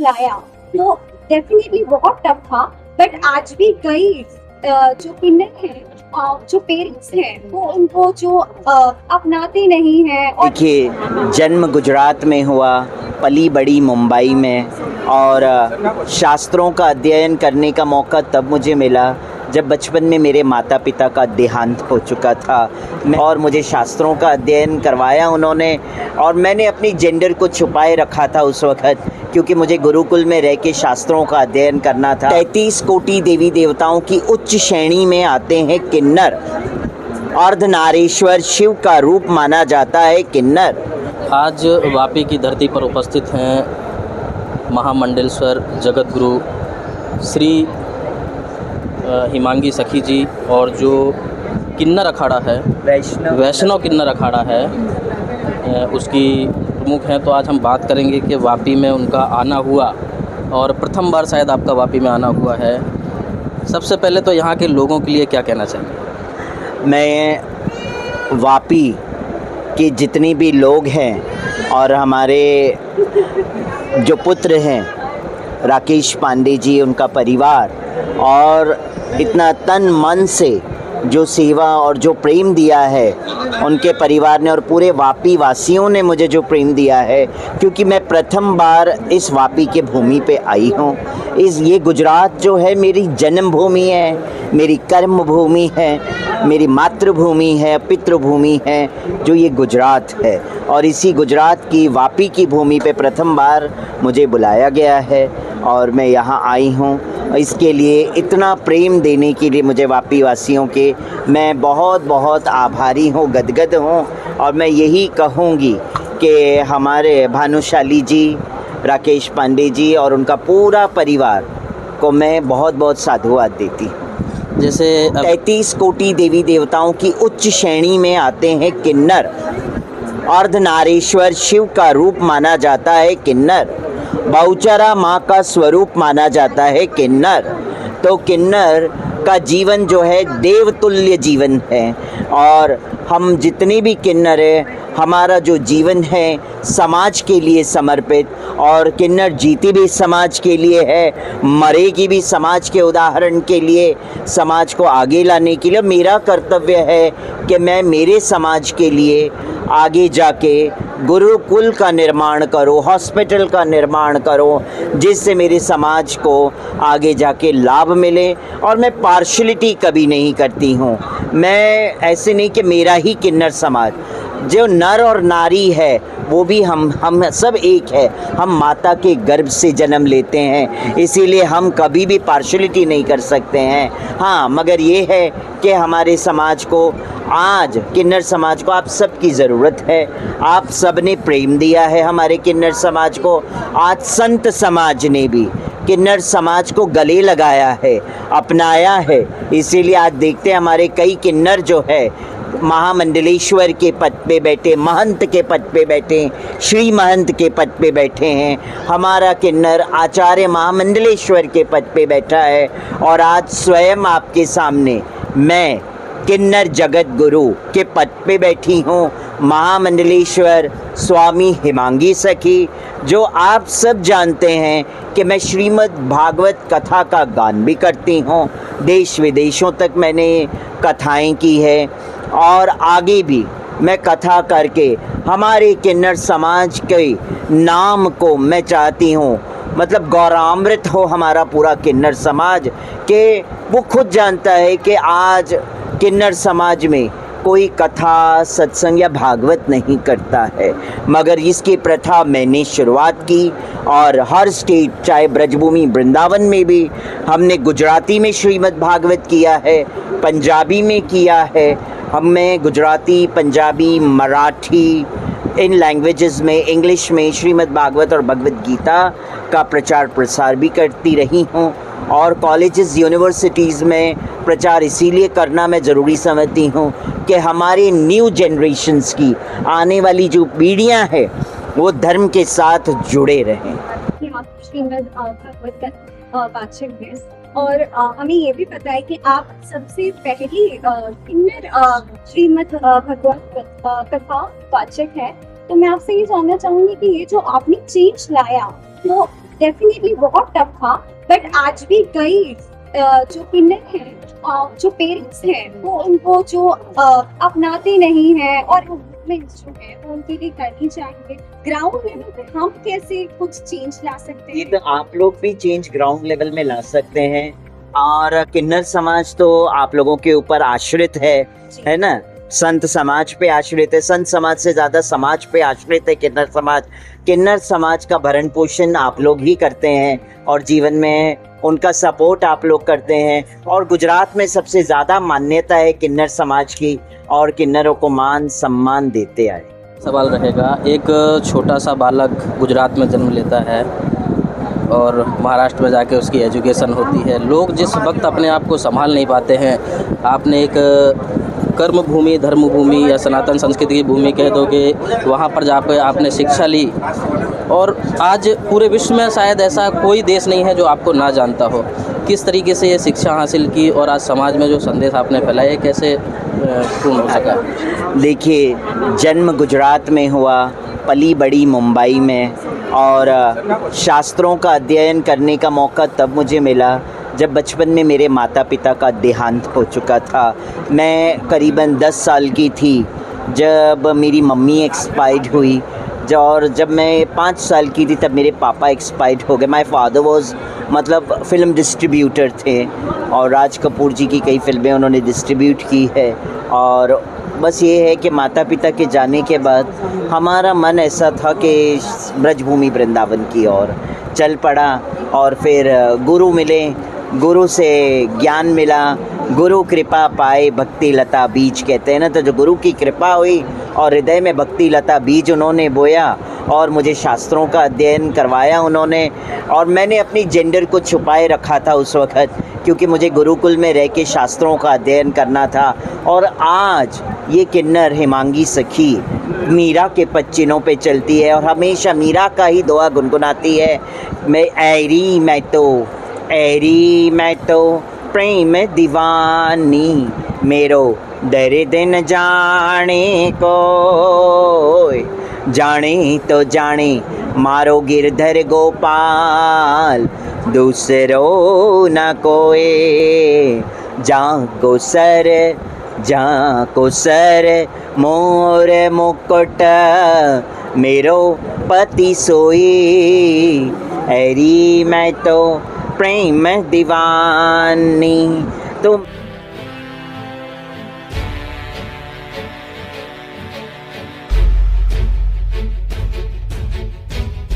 लाया तो डेफिनेटली बहुत टफ था, बट आज भी कई जो किन्नर हैं, जो पेरेंट्स हैं वो उनको जो अपनाते नहीं हैं। और देखिए, जन्म गुजरात में हुआ, पली बड़ी मुंबई में, और शास्त्रों का अध्ययन करने का मौका तब मुझे मिला जब बचपन में मेरे माता पिता का देहांत हो चुका था। और मुझे शास्त्रों का अध्ययन करवाया उन्होंने, और मैंने अपनी जेंडर को छुपाए रखा था उस वक़्त, क्योंकि मुझे गुरुकुल में रह के शास्त्रों का अध्ययन करना था। 33 कोटि देवी देवताओं की उच्च श्रेणी में आते हैं किन्नर। अर्धनारीश्वर शिव का रूप माना जाता है किन्नर। आज वापी की धरती पर उपस्थित हैं महामंडलेश्वर जगत गुरु श्री हिमांगी सखी जी, और जो किन्नर अखाड़ा है, वैष्णव किन्नर अखाड़ा है, उसकी प्रमुख हैं। तो आज हम बात करेंगे कि वापी में उनका आना हुआ, और प्रथम बार शायद आपका वापी में आना हुआ है। सबसे पहले तो यहाँ के लोगों के लिए क्या कहना चाहिए? मैं वापी के जितने भी लोग हैं और हमारे जो पुत्र हैं राकेश पांडे जी, उनका परिवार, और इतना तन मन से जो सेवा और जो प्रेम दिया है उनके परिवार ने, और पूरे वापी वासियों ने मुझे जो प्रेम दिया है, क्योंकि मैं प्रथम बार इस वापी के भूमि पे आई हूँ। ये गुजरात जो है मेरी जन्मभूमि है, मेरी कर्म भूमि है, मेरी मातृभूमि है, पितृभूमि है, जो ये गुजरात है। और इसी गुजरात की वापी की भूमि पे प्रथम बार मुझे बुलाया गया है और मैं यहाँ आई हूँ। इसके लिए, इतना प्रेम देने के लिए मुझे वापी वासियों के मैं बहुत बहुत आभारी हूँ, गदगद हूँ। और मैं यही कहूँगी कि हमारे भानुशाली जी, राकेश पांडे जी और उनका पूरा परिवार को मैं बहुत बहुत साधुवाद देती हूँ। जैसे 33 कोटि देवी देवताओं की उच्च श्रेणी में आते हैं किन्नर। अर्धनारीश्वर शिव का रूप माना जाता है किन्नर। बहुचरा माँ का स्वरूप माना जाता है किन्नर। तो किन्नर का जीवन जो है देवतुल्य जीवन है, और हम जितने भी किन्नर हैं, हमारा जो जीवन है समाज के लिए समर्पित, और किन्नर जीती भी समाज के लिए है, मरेगी भी समाज के उदाहरण के लिए, समाज को आगे लाने के लिए। मेरा कर्तव्य है कि मैं मेरे समाज के लिए आगे जाके गुरुकुल का निर्माण करो, हॉस्पिटल का निर्माण करो, जिससे मेरे समाज को आगे जाके लाभ मिले। और मैं पार्शलिटी कभी नहीं करती हूँ। मैं ऐसे नहीं कि मेरा ही किन्नर समाज, जो नर और नारी है वो भी हम सब एक है। हम माता के गर्भ से जन्म लेते हैं, इसीलिए हम कभी भी पार्शलिटी नहीं कर सकते हैं। हाँ, मगर ये है कि हमारे समाज को, आज किन्नर समाज को आप सबकी ज़रूरत है। आप सब ने प्रेम दिया है हमारे किन्नर समाज को। आज संत समाज ने भी किन्नर समाज को गले लगाया है, अपनाया है। इसीलिए आज देखते हैं हमारे कई किन्नर जो है महामंडलेश्वर के पद पे बैठे, महंत के पद पे बैठे, श्री महंत के पद पे बैठे हैं। हमारा किन्नर आचार्य महामंडलेश्वर के पद पे बैठा है। और आज स्वयं आपके सामने मैं किन्नर जगत गुरु के पद पे बैठी हूँ, महामंडलेश्वर स्वामी हिमांगी सखी। जो आप सब जानते हैं कि मैं श्रीमद् भागवत कथा का गान भी करती हूँ, देश विदेशों तक मैंने कथाएं की है, और आगे भी मैं कथा करके हमारे किन्नर समाज के नाम को मैं चाहती हूँ, मतलब गौरवान्वित हो हमारा पूरा किन्नर समाज, कि वो खुद जानता है कि आज किन्नर समाज में कोई कथा, सत्संग या भागवत नहीं करता है। मगर इसकी प्रथा मैंने शुरुआत की, और हर स्टेट, चाहे ब्रजभूमि वृंदावन में भी हमने गुजराती में श्रीमद् भागवत किया है, पंजाबी में किया है। मैं गुजराती, पंजाबी, मराठी, इन लैंग्वेजेस में, इंग्लिश में श्रीमद् भागवत और भगवद गीता का प्रचार प्रसार भी करती रही हूँ। और कॉलेजेस, यूनिवर्सिटीज़ में प्रचार इसीलिए करना मैं ज़रूरी समझती हूँ कि हमारे न्यू जनरेशन्स की आने वाली जो पीढ़ियाँ हैं वो धर्म के साथ जुड़े रहें। श्रीमद् भागवत का वाचक हैं, और हमें ये भी पता है कि आप सबसे पहली किन्नर श्रीमद् भागवत कथा वाचक है। तो मैं आपसे ये जानना चाहूँगी कि ये जो आपने चेंज लाया, तो डेफिनेटली बहुत टफ था, बट आज भी कई जो किन्नर हैं, जो पेरेंट्स हैं, वो उनको जो अपनाते नहीं हैं, और मूवमेंट्स जो है वो उनके लिए करनी चाहिए। ग्राउंड लेवल पे हम कैसे कुछ चेंज ला सकते ये हैं? तो आप लोग भी चेंज ग्राउंड लेवल में ला सकते हैं। और किन्नर समाज तो आप लोगों के ऊपर आश्रित है ना। संत समाज पे आश्रित है, संत समाज से ज़्यादा समाज पे आश्रित है किन्नर समाज। किन्नर समाज का भरण पोषण आप लोग ही करते हैं और जीवन में उनका सपोर्ट आप लोग करते हैं। और गुजरात में सबसे ज़्यादा मान्यता है किन्नर समाज की, और किन्नरों को मान सम्मान देते आए। सवाल रहेगा, एक छोटा सा बालक गुजरात में जन्म लेता है और महाराष्ट्र में जाके उसकी एजुकेशन होती है। लोग जिस वक्त अपने आप को संभाल नहीं पाते हैं, आपने एक कर्म भूमि, धर्म भूमि या सनातन संस्कृति की भूमि कह दोगे, वहाँ पर जाकर आपने शिक्षा ली, और आज पूरे विश्व में शायद ऐसा कोई देश नहीं है जो आपको ना जानता हो। किस तरीके से ये शिक्षा हासिल की और आज समाज में जो संदेश आपने फैलाया, कैसे पूर्ण हो सका? देखिए, जन्म गुजरात में हुआ, पली बड़ी मुंबई में, और शास्त्रों का अध्ययन करने का मौका तब मुझे मिला जब बचपन में मेरे माता पिता का देहांत हो चुका था। मैं करीबन 10 साल की थी जब मेरी मम्मी एक्सपायर्ड हुई, और जब मैं 5 साल की थी तब मेरे पापा एक्सपायर्ड हो गए। माय फादर वाज मतलब फ़िल्म डिस्ट्रीब्यूटर थे, और राज कपूर जी की कई फ़िल्में उन्होंने डिस्ट्रीब्यूट की है। और बस ये है कि माता पिता के जाने के बाद हमारा मन ऐसा था कि ब्रजभूमि वृंदावन की ओर चल पड़ा। और फिर गुरु मिले, गुरु से ज्ञान मिला, गुरु कृपा पाए भक्ति लता बीज कहते हैं ना। तो जो गुरु की कृपा हुई और हृदय में भक्ति लता बीज उन्होंने बोया, और मुझे शास्त्रों का अध्ययन करवाया उन्होंने। और मैंने अपनी जेंडर को छुपाए रखा था उस वक़्त, क्योंकि मुझे गुरुकुल में रह के शास्त्रों का अध्ययन करना था। और आज ये किन्नर हिमांगी सखी मीरा के पच्चीनों पे चलती है और हमेशा मीरा का ही दोहा गुनगुनाती है। ऐरी मैं तो प्रेम दीवानी, मेरो दर्द न जाने को, जाने तो जाने मारो गिरधर गोपाल, दूसरो न कोई। जा को सर मोर मुकुट, मेरो पति सोई, ऐरी मैं तो प्रेम दीवानी। तो